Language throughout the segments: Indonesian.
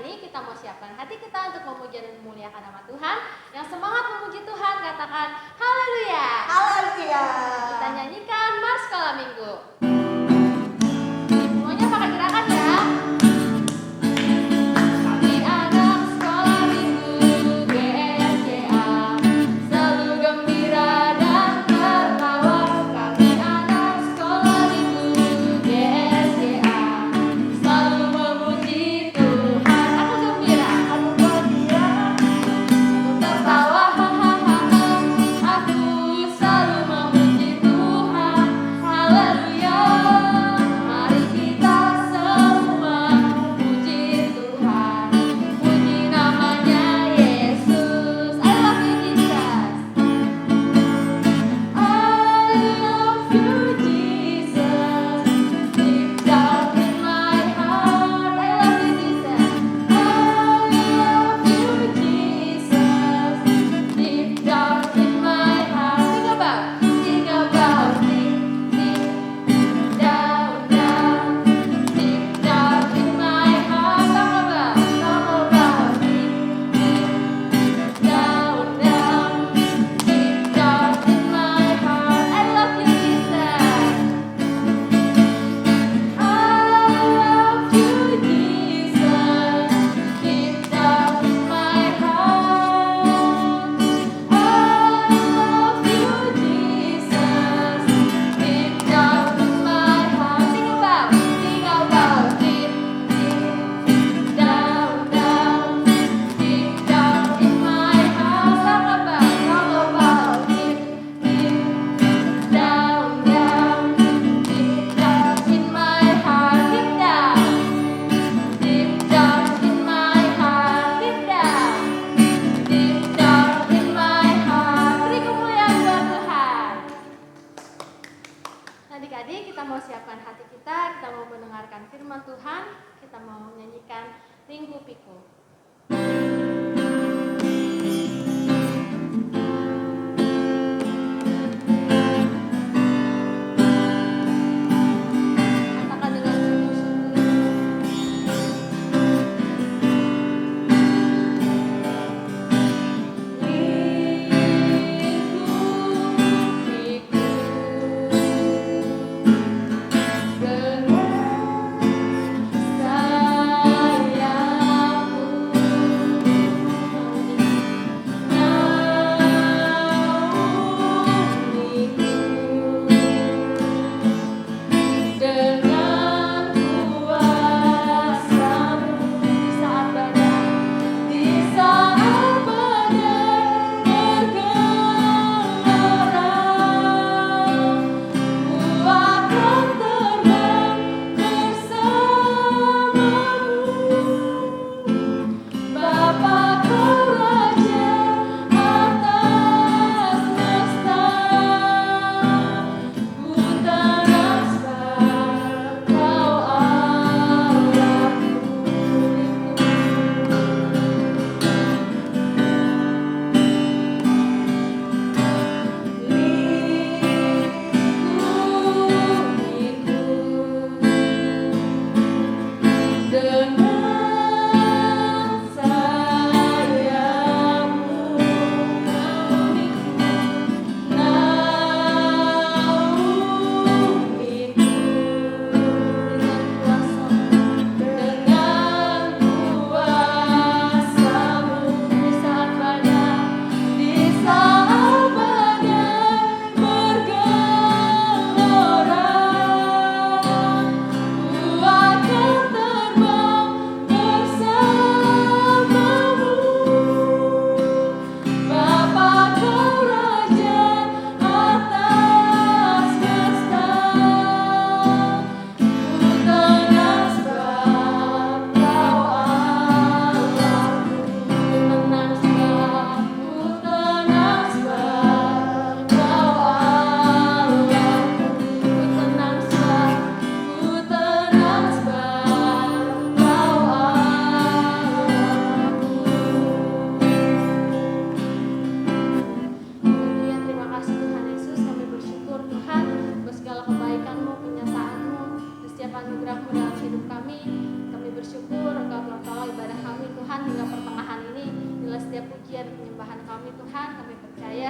ini kita mau siapkan hati kita untuk memuji dan memuliakan nama Tuhan. Yang semangat memuji Tuhan katakan haleluya. Haleluya. Kita nyanyikan Mars Sekolah Minggu. Semuanya pakai gerakan ya. Kami anak sekolah minggu GSCA selalu gembira dan tertawa. Kami anak sekolah minggu GSCA selalu memuji Tuhan. Aku gembira, aku tertawa, hahaha. Aku selalu memuji Tuhan. Haleluya.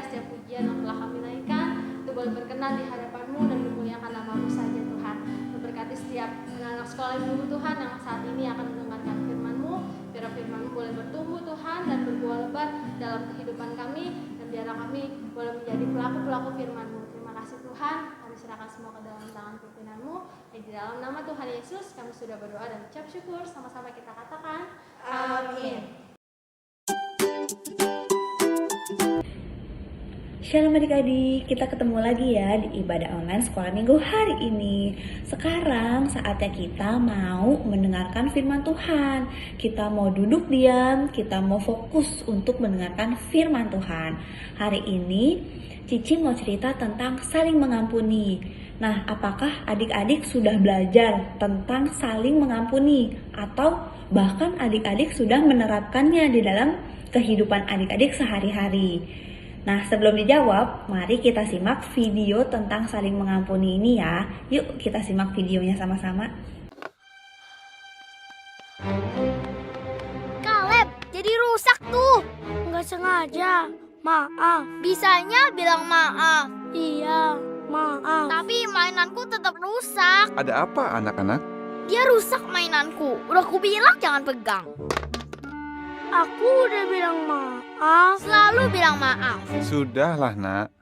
setiap pujian yang telah kami naikkan itu boleh berkenan di hadapan-Mu dan dimuliakan nama-Mu saja Tuhan. Memberkati setiap anak-anak sekolah Ibu Tuhan yang saat ini akan mendengarkan firman-Mu, biar firman-Mu boleh bertumbuh Tuhan dan berbuah lebat dalam kehidupan kami, dan biar kami boleh menjadi pelaku-pelaku firman-Mu. Terima kasih Tuhan, kami serahkan semua ke dalam tangan pimpinan-Mu. Di dalam nama Tuhan Yesus kami sudah berdoa dan ucap syukur. Sama-sama kita katakan amin. Shalom adik-adik, kita ketemu lagi ya di ibadah online sekolah minggu hari ini. Sekarang saatnya kita mau mendengarkan firman Tuhan. Kita mau duduk diam, kita mau fokus untuk mendengarkan firman Tuhan. Hari ini Cici mau cerita tentang saling mengampuni. Nah, apakah adik-adik sudah belajar tentang saling mengampuni? Atau bahkan adik-adik sudah menerapkannya di dalam kehidupan adik-adik sehari-hari? Nah, sebelum dijawab, mari kita simak video tentang saling mengampuni ini ya. Yuk kita simak videonya sama-sama. Kaleb, jadi rusak tuh. Nggak sengaja. Maaf. Bisanya bilang maaf. Iya, maaf. Tapi mainanku tetap rusak. Ada apa anak-anak? Dia rusak mainanku. Udah ku bilang jangan pegang. Aku udah bilang maaf. Selalu bilang maaf. Sudahlah nak.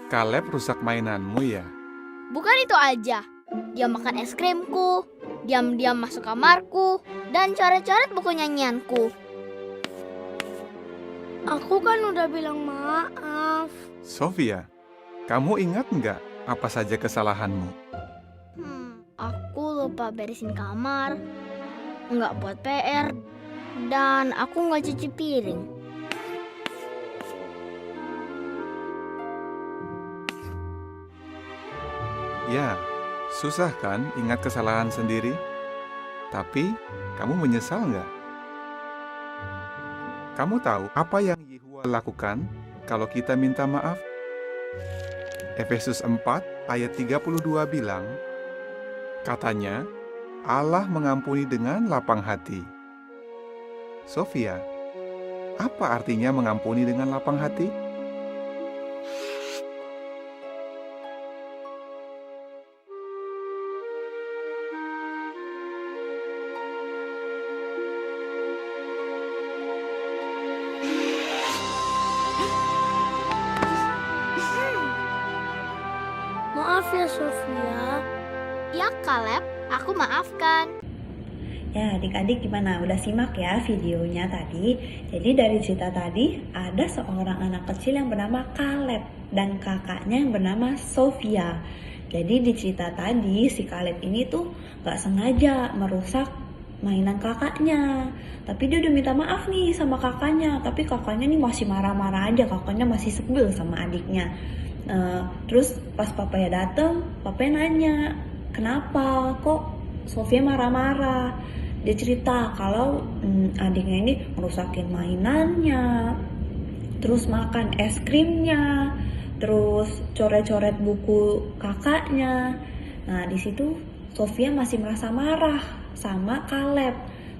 Kaleb rusak mainanmu ya? Bukan itu aja. Dia makan es krimku, diam-diam masuk kamarku, dan coret-coret buku nyanyianku. Aku kan udah bilang maaf. Sofia, kamu ingat nggak apa saja kesalahanmu? Aku lupa beresin kamar, nggak buat PR, dan aku nggak cuci piring. Ya, susah kan ingat kesalahan sendiri? Tapi, kamu menyesal nggak? Kamu tahu apa yang Yehua lakukan kalau kita minta maaf? Efesus 4 ayat 32 bilang, katanya, Allah mengampuni dengan lapang hati. Sofia, apa artinya mengampuni dengan lapang hati? Maaf ya Sofia. Ya Kaleb, aku maafkan. Ya adik-adik gimana? Udah simak ya videonya tadi? Jadi dari cerita tadi ada seorang anak kecil yang bernama Kaleb dan kakaknya yang bernama Sofia. Jadi di cerita tadi si Kaleb ini tuh gak sengaja merusak mainan kakaknya. Tapi dia udah minta maaf nih sama kakaknya. Tapi kakaknya nih masih marah-marah aja. Kakaknya masih sebel sama adiknya. Terus pas papanya dateng, papanya nanya, kenapa kok Sofia marah-marah? Dia cerita kalau adiknya ini merusakin mainannya, terus makan es krimnya, terus coret-coret buku kakaknya. Nah di situ Sofia masih merasa marah sama Kaleb.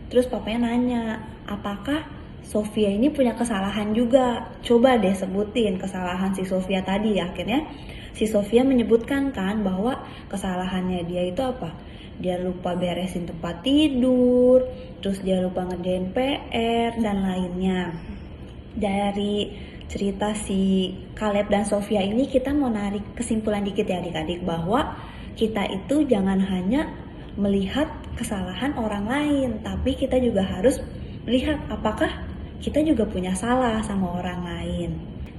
Terus papanya nanya, apakah Sofia ini punya kesalahan juga? Coba deh sebutin kesalahan si Sofia tadi. Akhirnya si Sofia menyebutkan kan bahwa kesalahannya dia itu apa? Dia lupa beresin tempat tidur, terus dia lupa ngerjain PR dan lainnya. Dari cerita si Kaleb dan Sofia ini kita mau narik kesimpulan dikit ya adik-adik, bahwa kita itu jangan hanya melihat kesalahan orang lain, tapi kita juga harus melihat apakah kita juga punya salah sama orang lain.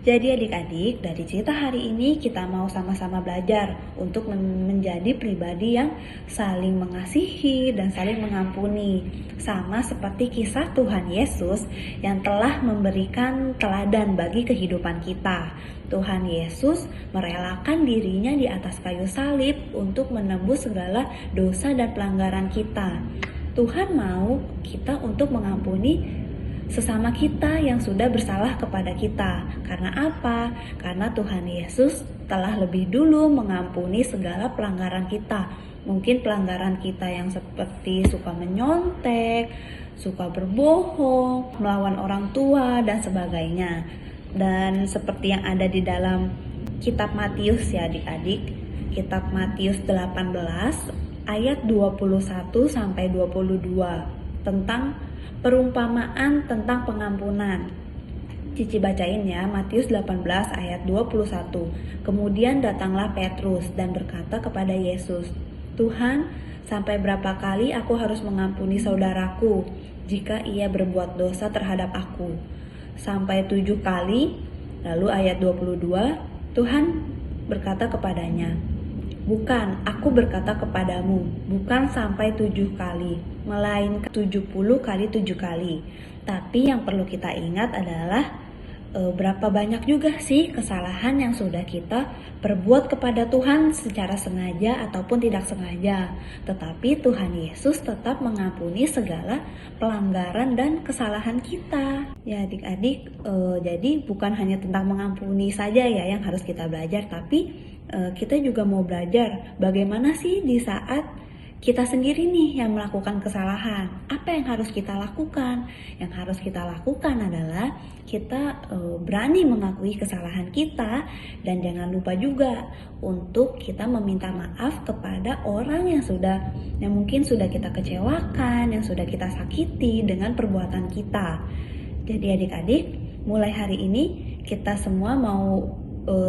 Jadi adik-adik, dari cerita hari ini kita mau sama-sama belajar untuk menjadi pribadi yang saling mengasihi dan saling mengampuni. Sama seperti kisah Tuhan Yesus yang telah memberikan teladan bagi kehidupan kita. Tuhan Yesus merelakan dirinya di atas kayu salib untuk menebus segala dosa dan pelanggaran kita. Tuhan mau kita untuk mengampuni sesama kita yang sudah bersalah kepada kita. Karena apa? Karena Tuhan Yesus telah lebih dulu mengampuni segala pelanggaran kita. Mungkin pelanggaran kita yang seperti suka menyontek, suka berbohong, melawan orang tua, dan sebagainya. Dan seperti yang ada di dalam kitab Matius ya adik-adik, kitab Matius 18 ayat 21 sampai 22 tentang perumpamaan tentang pengampunan. Cici bacain ya, Matius 18 ayat 21. Kemudian datanglah Petrus dan berkata kepada Yesus, "Tuhan, sampai berapa kali aku harus mengampuni saudaraku jika ia berbuat dosa terhadap aku? Sampai 7 kali?" Lalu ayat 22, Tuhan berkata kepadanya, "Bukan, aku berkata kepadamu, bukan sampai 7 kali, melainkan 70 kali 7 kali. Tapi yang perlu kita ingat adalah berapa banyak juga sih kesalahan yang sudah kita perbuat kepada Tuhan secara sengaja ataupun tidak sengaja. Tetapi Tuhan Yesus tetap mengampuni segala pelanggaran dan kesalahan kita. Ya adik-adik, jadi bukan hanya tentang mengampuni saja ya yang harus kita belajar, tapi kita juga mau belajar bagaimana sih di saat kita sendiri nih yang melakukan kesalahan. Apa yang harus kita lakukan? Yang harus kita lakukan adalah kita berani mengakui kesalahan kita, dan jangan lupa juga untuk kita meminta maaf kepada orang yang mungkin sudah kita kecewakan, yang sudah kita sakiti dengan perbuatan kita. Jadi adik-adik, mulai hari ini kita semua mau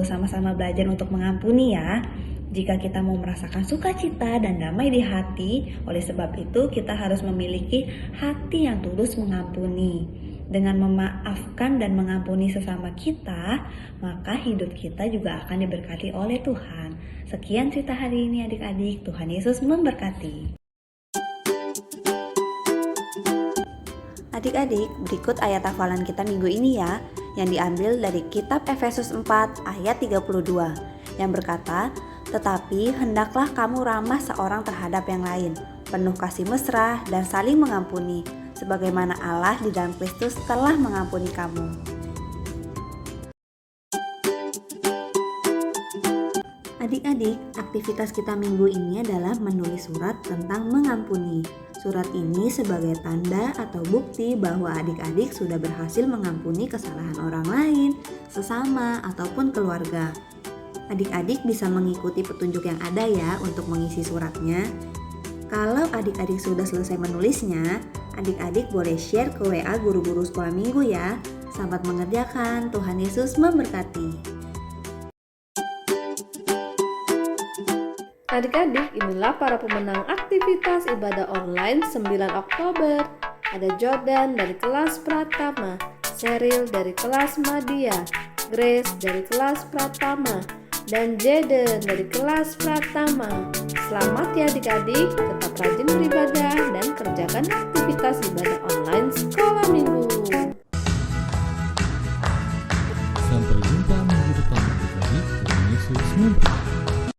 sama-sama belajar untuk mengampuni ya. Jika kita mau merasakan sukacita dan damai di hati, oleh sebab itu kita harus memiliki hati yang tulus mengampuni. Dengan memaafkan dan mengampuni sesama kita, maka hidup kita juga akan diberkati oleh Tuhan. Sekian cerita hari ini adik-adik, Tuhan Yesus memberkati. Adik-adik, berikut ayat hafalan kita minggu ini ya, yang diambil dari kitab Efesus 4 ayat 32, yang berkata, "Tetapi hendaklah kamu ramah seorang terhadap yang lain, penuh kasih mesra dan saling mengampuni, sebagaimana Allah di dalam Kristus telah mengampuni kamu." Adik-adik, aktivitas kita minggu ini adalah menulis surat tentang mengampuni. Surat ini sebagai tanda atau bukti bahwa adik-adik sudah berhasil mengampuni kesalahan orang lain, sesama, ataupun keluarga. Adik-adik bisa mengikuti petunjuk yang ada ya untuk mengisi suratnya. Kalau adik-adik sudah selesai menulisnya, adik-adik boleh share ke WA guru-guru sekolah minggu ya. Selamat mengerjakan, Tuhan Yesus memberkati. Adik-adik, inilah para pemenang aktivitas ibadah online 9 Oktober. Ada Jordan dari kelas Pratama, Cheryl dari kelas Madia, Grace dari kelas Pratama, dan Jaden dari kelas Pratama. Selamat ya adik-adik, tetap rajin beribadah dan kerjakan aktivitas ibadah online sekolah minggu. Sampai jumpa minggu depan adik-adik. Tuhan Yesus memberkati.